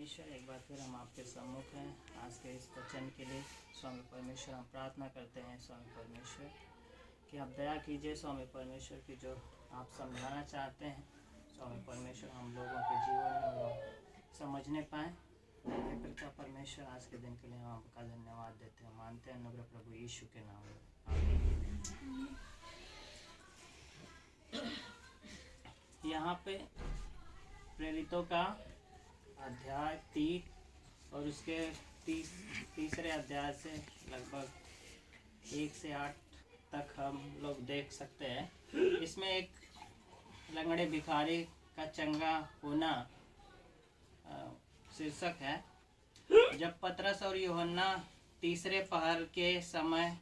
ईश्वर, एक बार फिर हम आपके सम्मुख हैं आज के इस वचन के लिए। स्वामी परमेश्वर, हम प्रार्थना करते हैं स्वामी परमेश्वर कि आप दया कीजिए स्वामी परमेश्वर की जो आप समझाना चाहते हैं स्वामी परमेश्वर हम लोगों के जीवन में वो समझने पाएँ। पिता परमेश्वर, आज के दिन के लिए हम आपका धन्यवाद देते हैं, मानते हैं अनुग्रह प्रभु यीशु के नाम में, आमीन। यहाँ पे प्रेरितों का अध्याय 3 और उसके तीसरे अध्याय से लगभग 1 से 8 तक हम लोग देख सकते हैं। इसमें एक लंगड़े भिखारी का चंगा होना शीर्षक है। जब पतरस और यूहन्ना तीसरे पहर के समय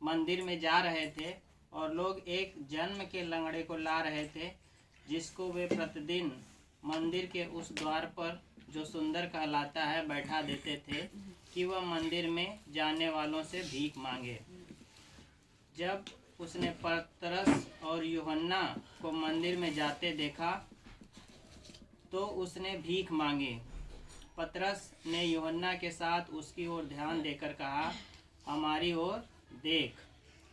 मंदिर में जा रहे थे और लोग एक जन्म के लंगड़े को ला रहे थे, जिसको वे प्रतिदिन मंदिर के उस द्वार पर जो सुंदर कहलाता है बैठा देते थे कि वह मंदिर में जाने वालों से भीख मांगे। जब उसने पतरस और यूहन्ना को मंदिर में जाते देखा तो उसने भीख मांगी। पतरस ने यूहन्ना के साथ उसकी ओर ध्यान देकर कहा, हमारी ओर देख।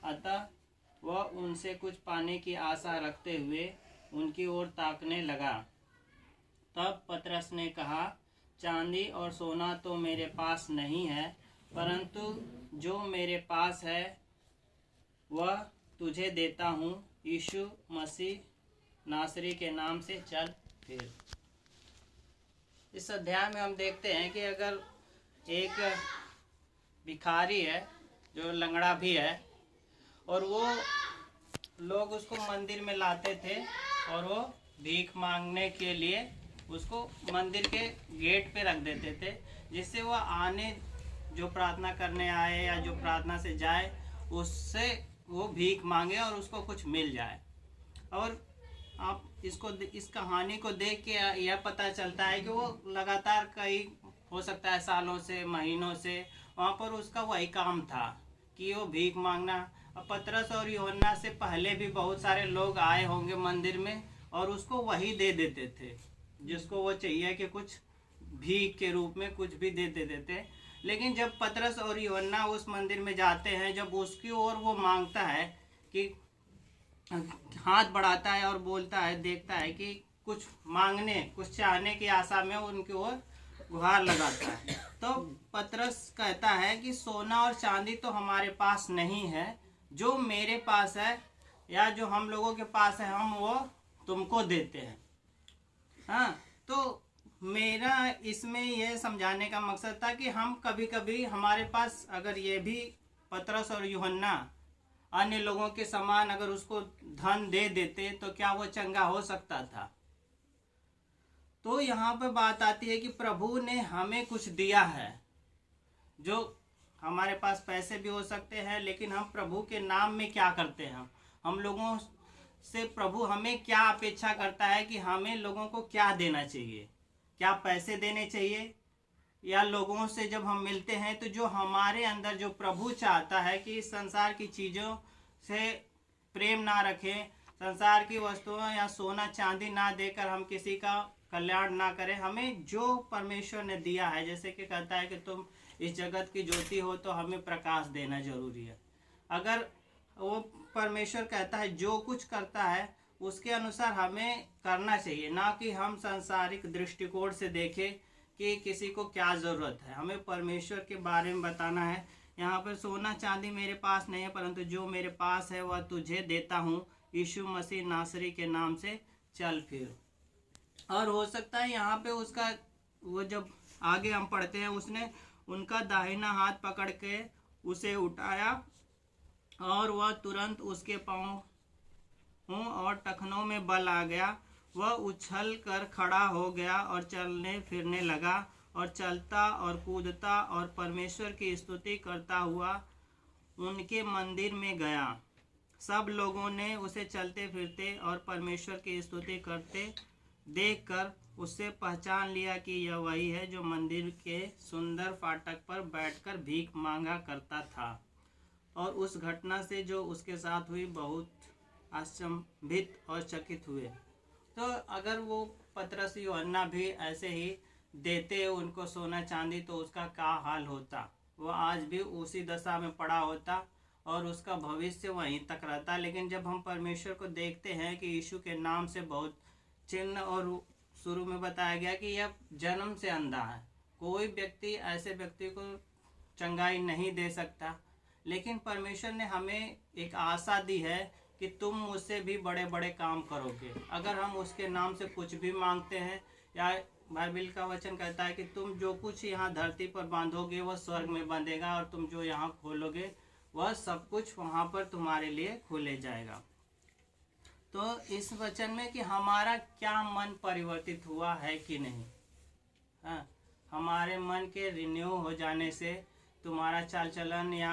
अतः वह उनसे कुछ पाने की आशा रखते हुए उनकी ओर ताकने लगा। तब पतरस ने कहा, चांदी और सोना तो मेरे पास नहीं है, परंतु जो मेरे पास है वह तुझे देता हूँ। यीशु मसीह नासरी के नाम से चल फिर। इस अध्याय में हम देखते हैं कि अगर एक भिखारी है जो लंगड़ा भी है और वो लोग उसको मंदिर में लाते थे और वो भीख मांगने के लिए उसको मंदिर के गेट पे रख देते थे, जिससे वो आने जो प्रार्थना करने आए या जो प्रार्थना से जाए उससे वो भीख मांगे और उसको कुछ मिल जाए। और आप इस कहानी को देख के यह पता चलता है कि वो लगातार कई हो सकता है सालों से महीनों से वहाँ पर उसका वही काम था कि वो भीख मांगना। पतरस और यूहन्ना से पहले भी बहुत सारे लोग आए होंगे मंदिर में और उसको वही दे देते थे जिसको वो चाहिए कि कुछ भीख के रूप में कुछ भी दे देते थे। लेकिन जब पतरस और यूहन्ना उस मंदिर में जाते हैं, जब उसकी ओर वो मांगता है कि हाथ बढ़ाता है और बोलता है, देखता है कि कुछ मांगने कुछ चाहने की आशा में उनकी ओर गुहार लगाता है, तो पतरस कहता है कि सोना और चांदी तो हमारे पास नहीं है, जो मेरे पास है या जो हम लोगों के पास है हम वो तुमको देते हैं। हाँ, तो मेरा इसमें यह समझाने का मकसद था कि हम कभी कभी हमारे पास अगर ये भी पतरस और यूहन्ना अन्य लोगों के समान अगर उसको धन दे देते तो क्या वो चंगा हो सकता था। तो यहाँ पे बात आती है कि प्रभु ने हमें कुछ दिया है, जो हमारे पास पैसे भी हो सकते हैं, लेकिन हम प्रभु के नाम में क्या करते हैं, हम लोगों से प्रभु हमें क्या अपेक्षा करता है कि हमें लोगों को क्या देना चाहिए, क्या पैसे देने चाहिए, या लोगों से जब हम मिलते हैं तो जो हमारे अंदर जो प्रभु चाहता है कि इस संसार की चीज़ों से प्रेम ना रखें, संसार की वस्तुओं या सोना चांदी ना देकर हम किसी का कल्याण ना करें। हमें जो परमेश्वर ने दिया है, जैसे कि कहता है कि तुम इस जगत की ज्योति हो, तो हमें प्रकाश देना जरूरी है। अगर वो परमेश्वर कहता है जो कुछ करता है उसके अनुसार हमें करना चाहिए, ना कि हम सांसारिक दृष्टिकोण से देखें कि किसी को क्या ज़रूरत है। हमें परमेश्वर के बारे में बताना है। यहाँ पर सोना चांदी मेरे पास नहीं है, परंतु जो मेरे पास है वह तुझे देता हूँ। यीशु मसीह नासरी के नाम से चल फिर। और हो सकता है यहाँ पे उसका वो जब आगे हम पढ़ते हैं, उसने उनका दाहिना हाथ पकड़ के उसे उठाया और वह तुरंत उसके पाँव और टखनों में बल आ गया। वह उछल कर खड़ा हो गया और चलने फिरने लगा और चलता और कूदता और परमेश्वर की स्तुति करता हुआ उनके मंदिर में गया। सब लोगों ने उसे चलते फिरते और परमेश्वर की स्तुति करते देखकर उससे पहचान लिया कि यह वही है जो मंदिर के सुंदर फाटक पर बैठकर भीख मांगा करता था। और उस घटना से जो उसके साथ हुई बहुत अचंभित और चकित हुए। तो अगर वो पतरस यूहन्ना भी ऐसे ही देते उनको सोना चांदी तो उसका क्या हाल होता। वो आज भी उसी दशा में पड़ा होता और उसका भविष्य वहीं तक रहता। लेकिन जब हम परमेश्वर को देखते हैं कि यीशु के नाम से बहुत चिन्ह, और शुरू में बताया गया कि यह जन्म से अंधा है, कोई व्यक्ति ऐसे व्यक्ति को चंगाई नहीं दे सकता। लेकिन परमेश्वर ने हमें एक आशा दी है कि तुम मुझसे भी बड़े बड़े काम करोगे अगर हम उसके नाम से कुछ भी मांगते हैं। या बाइबल का वचन कहता है कि तुम जो कुछ यहाँ धरती पर बांधोगे वह स्वर्ग में बांधेगा, और तुम जो यहाँ खोलोगे वह सब कुछ वहाँ पर तुम्हारे लिए खुले जाएगा। तो इस वचन में कि हमारा क्या मन परिवर्तित हुआ है कि नहीं। हाँ, हमारे मन के रिन्यू हो जाने से तुम्हारा चाल चलन या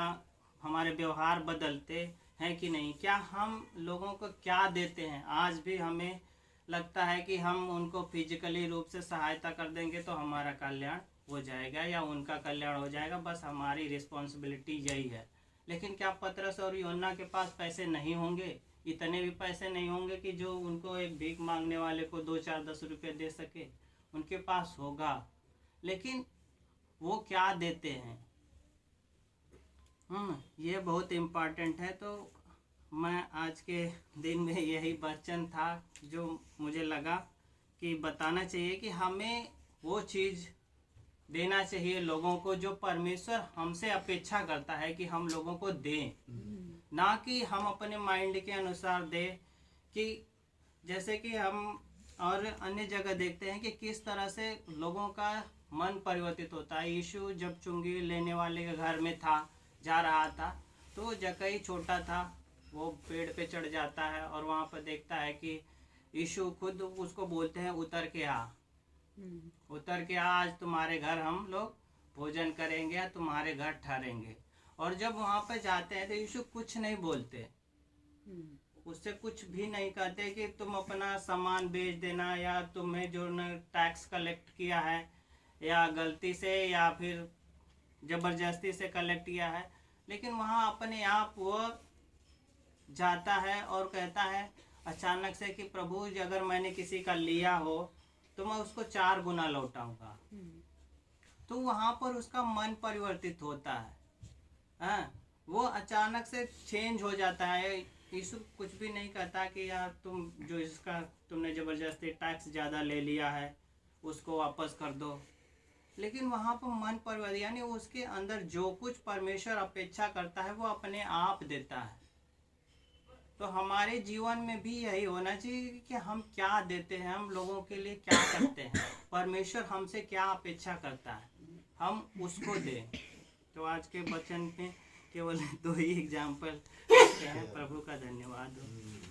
हमारे व्यवहार बदलते हैं कि नहीं। क्या हम लोगों को क्या देते हैं। आज भी हमें लगता है कि हम उनको फिजिकली रूप से सहायता कर देंगे तो हमारा कल्याण हो जाएगा या उनका कल्याण हो जाएगा, बस हमारी रिस्पॉन्सिबिलिटी यही है। लेकिन क्या पतरस और यूहन्ना के पास पैसे नहीं होंगे। इतने भी पैसे नहीं होंगे कि जो उनको एक भीख मांगने वाले को 2 4 10 रुपये दे सके। उनके पास होगा, लेकिन वो क्या देते हैं। ये बहुत इम्पॉर्टेंट है। तो मैं आज के दिन में यही वचन था जो मुझे लगा कि बताना चाहिए कि हमें वो चीज़ देना चाहिए लोगों को जो परमेश्वर हमसे अपेक्षा करता है कि हम लोगों को दें, ना कि हम अपने माइंड के अनुसार दें। कि जैसे कि हम और अन्य जगह देखते हैं कि किस तरह से लोगों का मन परिवर्तित होता है। यीशु जब चुंगी लेने वाले के घर में था, जा रहा था, तो जक्कई छोटा था, वो पेड़ पे चढ़ जाता है और वहाँ पर देखता है कि यीशु खुद उसको बोलते हैं उतर के आ, उतर के आ, आज तुम्हारे घर हम लोग भोजन करेंगे या तुम्हारे घर ठहरेंगे। और जब वहाँ पर जाते हैं तो यीशु कुछ नहीं बोलते, उससे कुछ भी नहीं कहते कि तुम अपना सामान बेच देना या तुम्हें जो न टैक्स कलेक्ट किया है या गलती से या फिर ज़बरदस्ती से कलेक्ट किया है। लेकिन वहाँ अपने आप वो जाता है और कहता है अचानक से कि प्रभु अगर मैंने किसी का लिया हो तो मैं उसको 4 गुना लौटाऊंगा। तो वहाँ पर उसका मन परिवर्तित होता है। हाँ, वो अचानक से चेंज हो जाता है। यीशु कुछ भी नहीं कहता कि यार तुम जो इसका तुमने ज़बरदस्ती टैक्स ज़्यादा ले लिया है उसको वापस कर दो। लेकिन वहाँ पर मन परिवर्तन, यानी उसके अंदर जो कुछ परमेश्वर अपेक्षा करता है वो अपने आप देता है। तो हमारे जीवन में भी यही होना चाहिए कि हम क्या देते हैं, हम लोगों के लिए क्या करते हैं, परमेश्वर हमसे क्या अपेक्षा करता है, हम उसको दें। तो आज के वचन में केवल 2 ही एग्जाम्पल हैं। प्रभु का धन्यवाद हो।